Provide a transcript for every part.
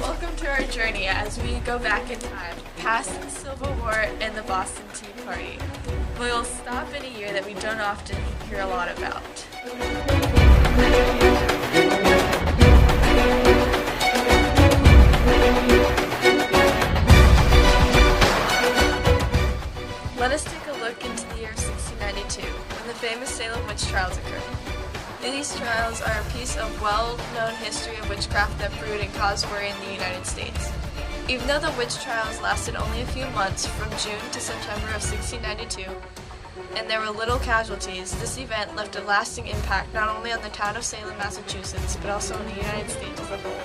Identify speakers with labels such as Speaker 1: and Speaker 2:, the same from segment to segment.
Speaker 1: Welcome to our journey as we go back in time, past the Civil War and the Boston Tea Party. We'll stop in a year that we don't often hear a lot about. Let us take a look into the year 1692, when the famous Salem Witch Trials occurred. These trials are a piece of well-known history of witchcraft that brewed and caused worry in the United States. Even though the witch trials lasted only a few months, from June to September of 1692, and there were little casualties, this event left a lasting impact not only on the town of Salem, Massachusetts, but also in the United States as a whole.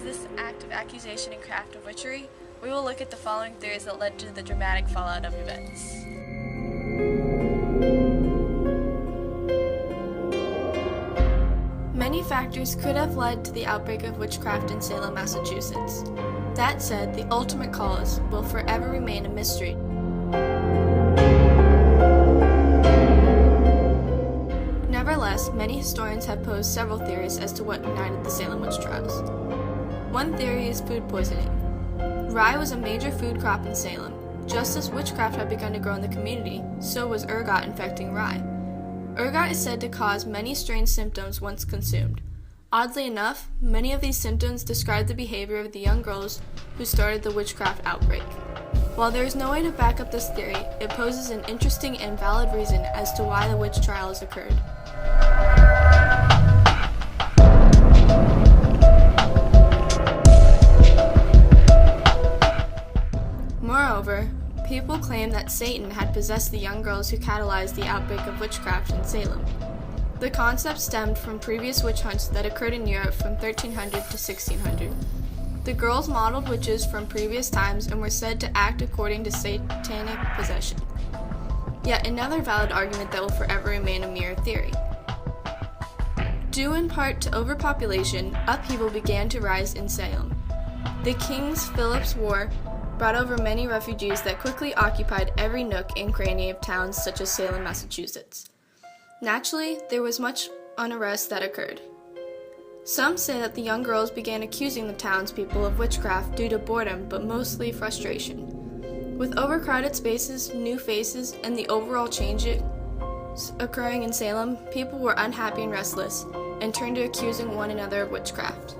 Speaker 1: This act of accusation and craft of witchery, we will look at the following theories that led to the dramatic fallout of events. Many factors could have led to the outbreak of witchcraft in Salem, Massachusetts. That said, the ultimate cause will forever remain a mystery. Nevertheless, many historians have posed several theories as to what ignited the Salem Witch Trials. One theory is food poisoning. Rye was a major food crop in Salem. Just as witchcraft had begun to grow in the community, so was ergot infecting rye. Ergot is said to cause many strange symptoms once consumed. Oddly enough, many of these symptoms describe the behavior of the young girls who started the witchcraft outbreak. While there is no way to back up this theory, it poses an interesting and valid reason as to why the witch trials occurred. Moreover, people claim that Satan had possessed the young girls who catalyzed the outbreak of witchcraft in Salem. The concept stemmed from previous witch hunts that occurred in Europe from 1300 to 1600. The girls modeled witches from previous times and were said to act according to satanic possession. Yet another valid argument that will forever remain a mere theory. Due in part to overpopulation, upheaval began to rise in Salem. The King Philip's War brought over many refugees that quickly occupied every nook and cranny of towns such as Salem, Massachusetts. Naturally, there was much unrest that occurred. Some say that the young girls began accusing the townspeople of witchcraft due to boredom, but mostly frustration. With overcrowded spaces, new faces, and the overall changes occurring in Salem, people were unhappy and restless, and turned to accusing one another of witchcraft.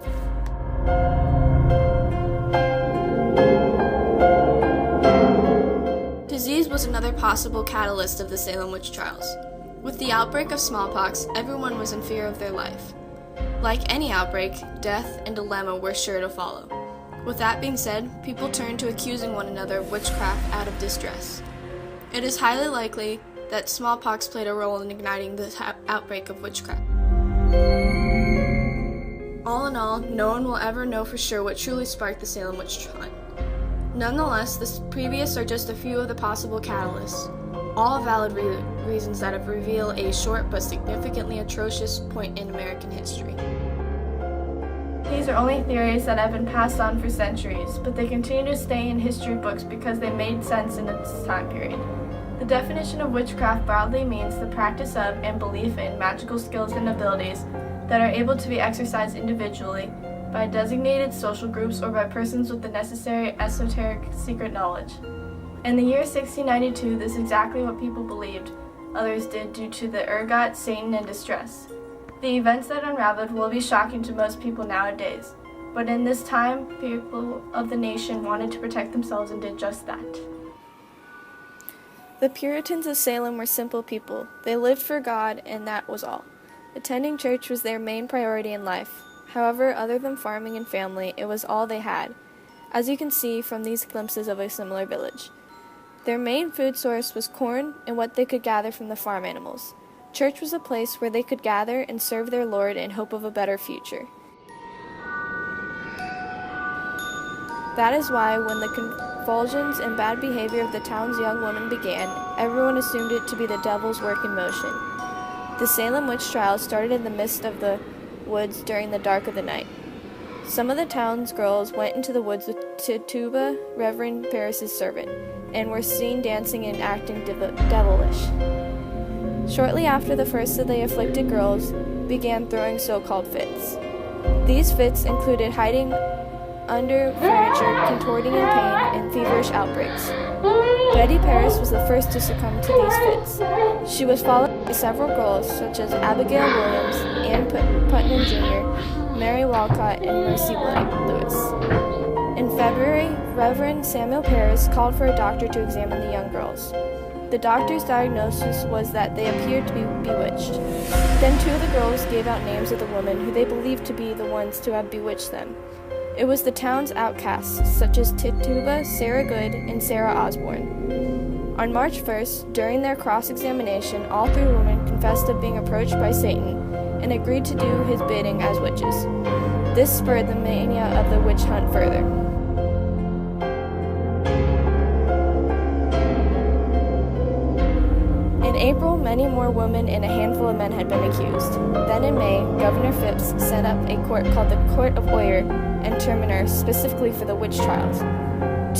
Speaker 1: Disease was another possible catalyst of the Salem Witch Trials. With the outbreak of smallpox, everyone was in fear of their life. Like any outbreak, death and dilemma were sure to follow. With that being said, people turned to accusing one another of witchcraft out of distress. It is highly likely that smallpox played a role in igniting the outbreak of witchcraft. All in all, no one will ever know for sure what truly sparked the Salem Witch Trial. Nonetheless, the previous are just a few of the possible catalysts, all valid reasons that have revealed a short but significantly atrocious point in American history. These are only theories that have been passed on for centuries, but they continue to stay in history books because they made sense in its time period. The definition of witchcraft broadly means the practice of and belief in magical skills and abilities that are able to be exercised individually by designated social groups or by persons with the necessary esoteric secret knowledge. In the year 1692, this is exactly what people believed others did due to the ergot, Satan, and distress. The events that unraveled will be shocking to most people nowadays. but in this time, people of the nation wanted to protect themselves and did just that. The Puritans of Salem were simple people. They lived for God, and that was all. Attending church was their main priority in life. However, other than farming and family, it was all they had, as you can see from these glimpses of a similar village. Their main food source was corn and what they could gather from the farm animals. Church was a place where they could gather and serve their Lord in hope of a better future. That is why, when the convulsions and bad behavior of the town's young women began, everyone assumed it to be the devil's work in motion. The Salem Witch Trials started in the midst of the woods during the dark of the night. Some of the town's girls went into the woods with Tituba, Reverend Parris's servant, and were seen dancing and acting devilish. Shortly after, the first of the afflicted girls began throwing so-called fits. These fits included hiding under furniture, contorting in pain, and feverish outbreaks. Betty Parris was the first to succumb to these fits. She was followed by several girls such as Abigail Williams, Ann Putnam Jr., Mary Walcott, and Mercy Lewis. In February, Reverend Samuel Parris called for a doctor to examine the young girls. The doctor's diagnosis was that they appeared to be bewitched. Then two of the girls gave out names of the women who they believed to be the ones to have bewitched them. It was the town's outcasts, such as Tituba, Sarah Good, and Sarah Osborne. On March 1st, during their cross-examination, all three women confessed of being approached by Satan and agreed to do his bidding as witches. This spurred the mania of the witch hunt further. In April, many more women and a handful of men had been accused. Then in May, Governor Phipps set up a court called the Court of Oyer and Terminer specifically for the witch trials.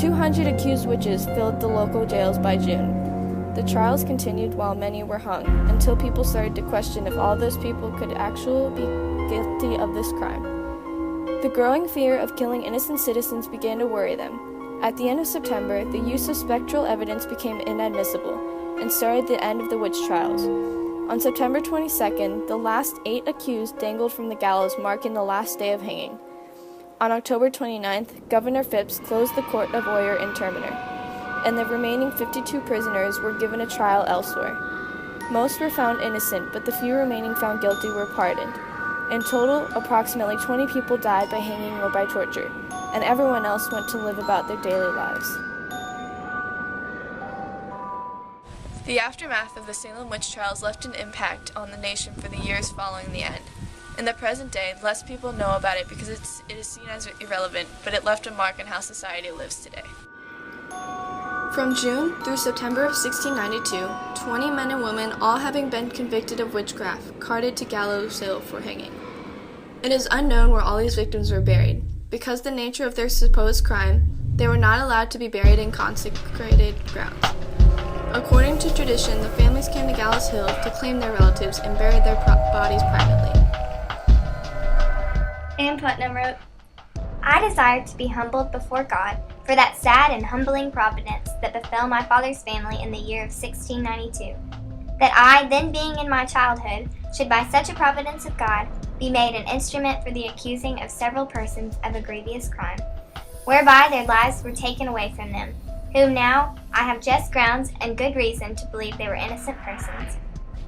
Speaker 1: 200 accused witches filled the local jails by June. The trials continued while many were hung, until people started to question if all those people could actually be guilty of this crime. The growing fear of killing innocent citizens began to worry them. At the end of September, the use of spectral evidence became inadmissible, and started the end of the witch trials. On September 22nd, the last 8 accused dangled from the gallows, marking the last day of hanging. On October 29th, Governor Phipps closed the Court of Oyer and Terminer, and the remaining 52 prisoners were given a trial elsewhere. Most were found innocent, but the few remaining found guilty were pardoned. In total, approximately 20 people died by hanging or by torture, and everyone else went to live about their daily lives. The aftermath of the Salem Witch Trials left an impact on the nation for the years following the end. In the present day, less people know about it because it is seen as irrelevant, but it left a mark on how society lives today. From June through September of 1692, 20 men and women, all having been convicted of witchcraft, carted to Gallows Hill for hanging. It is unknown where all these victims were buried. Because of the nature of their supposed crime, they were not allowed to be buried in consecrated grounds. According to tradition, the families came to Gallows Hill to claim their relatives and buried their bodies privately.
Speaker 2: Ann Putnam wrote, I desire to be humbled before God for that sad and humbling providence that befell my father's family in the year of 1692, that I, then being in my childhood, should by such a providence of God be made an instrument for the accusing of several persons of a grievous crime, whereby their lives were taken away from them, whom now I have just grounds and good reason to believe they were innocent persons,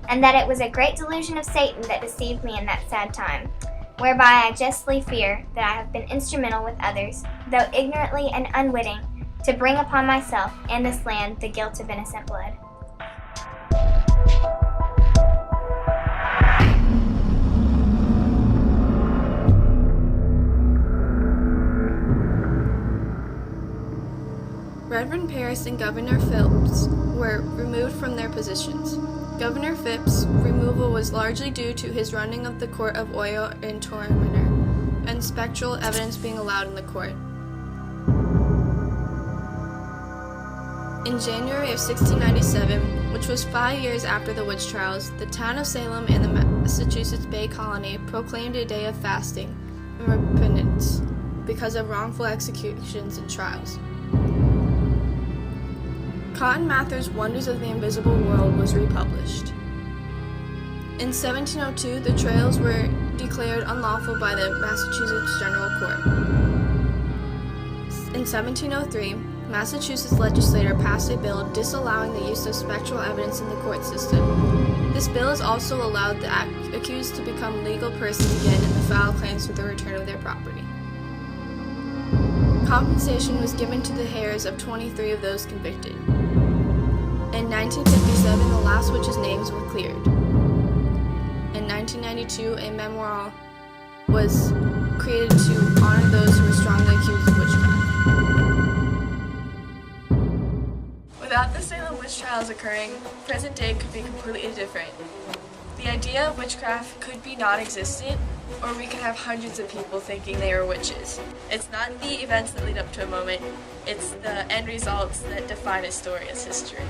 Speaker 2: and that it was a great delusion of Satan that deceived me in that sad time, whereby I justly fear that I have been instrumental with others, though ignorantly and unwitting, to bring upon myself and this land the guilt of innocent blood.
Speaker 1: Reverend Parris and Governor Phipps were removed from their positions. Governor Phipps' removal was largely due to his running of the Court of Oyer and Terminer, and spectral evidence being allowed in the court. In January of 1697, which was 5 years after the witch trials, the town of Salem and the Massachusetts Bay Colony proclaimed a day of fasting and repentance because of wrongful executions and trials. Cotton Mather's Wonders of the Invisible World was republished. In 1702, the trials were declared unlawful by the Massachusetts General Court. In 1703, Massachusetts legislature passed a bill disallowing the use of spectral evidence in the court system. This bill has also allowed the accused to become legal persons again and to file claims for the return of their property. Compensation was given to the heirs of 23 of those convicted. In 1957, the last witches' names were cleared. In 1992, a memorial was created to honor those who were strongly accused of witchcraft.
Speaker 3: Without the Salem Witch Trials occurring, present day could be completely different. The idea of witchcraft could be non-existent, or we could have hundreds of people thinking they were witches. It's not the events that lead up to a moment, it's the end results that define a story as history.